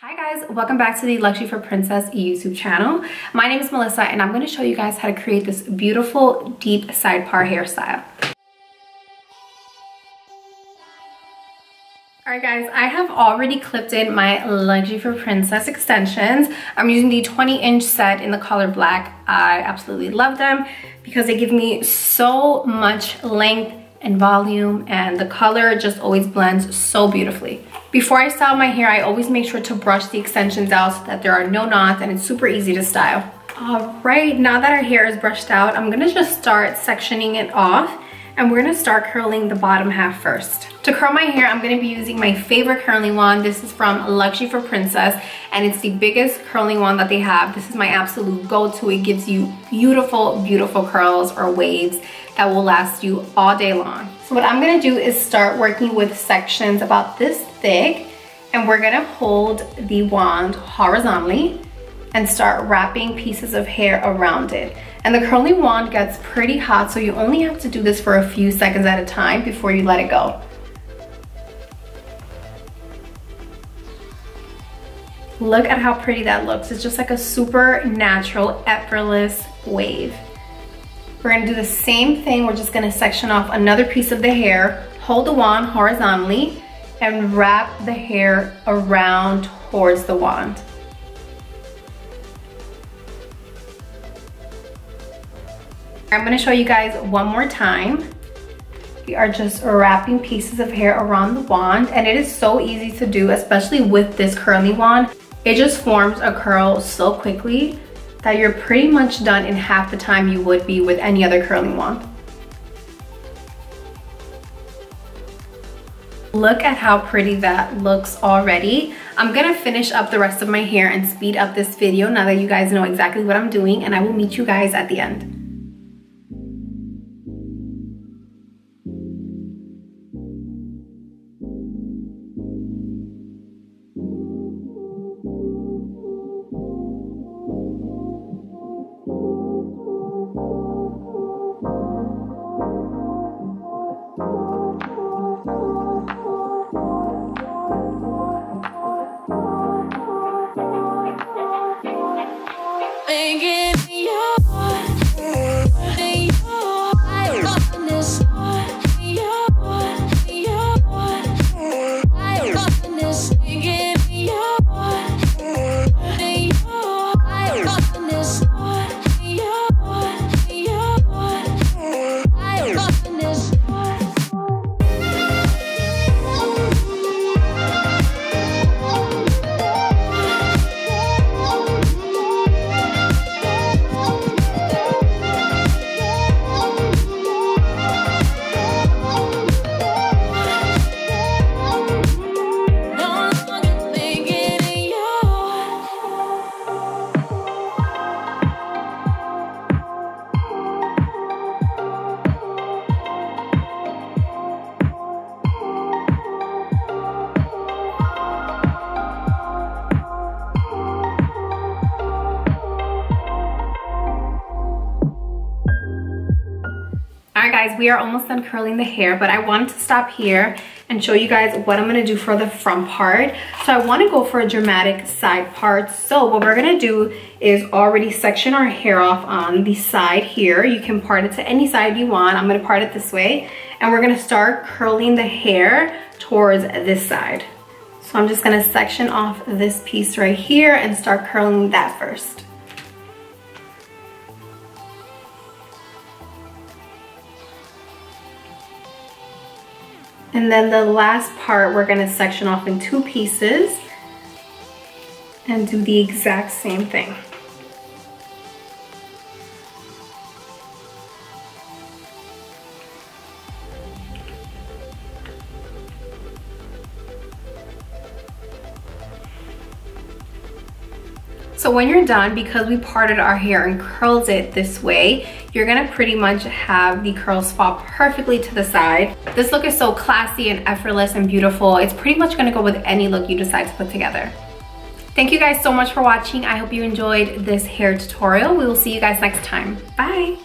Hi guys, welcome back to the Luxury for Princess YouTube channel. My name is Melissa and I'm going to show you guys how to create this beautiful deep side part hairstyle. Alright guys, I have already clipped in my Luxury for Princess extensions. I'm using the 20-inch set in the color black. I absolutely love them because they give me so much length and volume, and the color just always blends so beautifully. Before I style my hair, I always make sure to brush the extensions out so that there are no knots and it's super easy to style. All right, now that our hair is brushed out, I'm gonna just start sectioning it off, and we're gonna start curling the bottom half first. To curl my hair, I'm gonna be using my favorite curling wand. This is from Luxury for Princess, and it's the biggest curling wand that they have. This is my absolute go-to. It gives you beautiful, beautiful curls or waves that will last you all day long. So what I'm gonna do is start working with sections about this thick, and we're gonna hold the wand horizontally and start wrapping pieces of hair around it. And the curling wand gets pretty hot, so you only have to do this for a few seconds at a time before you let it go. Look at how pretty that looks. It's just like a super natural, effortless wave. We're gonna do the same thing. We're just gonna section off another piece of the hair, hold the wand horizontally, and wrap the hair around towards the wand. I'm gonna show you guys one more time. We are just wrapping pieces of hair around the wand, and it is so easy to do, especially with this curly wand. It just forms a curl so quickly that you're pretty much done in half the time you would be with any other curling wand. Look at how pretty that looks already. I'm gonna finish up the rest of my hair and speed up this video now that you guys know exactly what I'm doing, and I will meet you guys at the end. Alright guys, we are almost done curling the hair, but I wanted to stop here and show you guys what I'm gonna do for the front part. So I wanna go for a dramatic side part. So what we're gonna do is already section our hair off on the side here. You can part it to any side you want. I'm gonna part it this way, and we're gonna start curling the hair towards this side. So I'm just gonna section off this piece right here and start curling that first. And then the last part, we're gonna section off in two pieces and do the exact same thing. So when you're done, because we parted our hair and curled it this way, you're gonna pretty much have the curls fall perfectly to the side. This look is so classy and effortless and beautiful. It's pretty much gonna go with any look you decide to put together. Thank you guys so much for watching. I hope you enjoyed this hair tutorial. We will see you guys next time. Bye.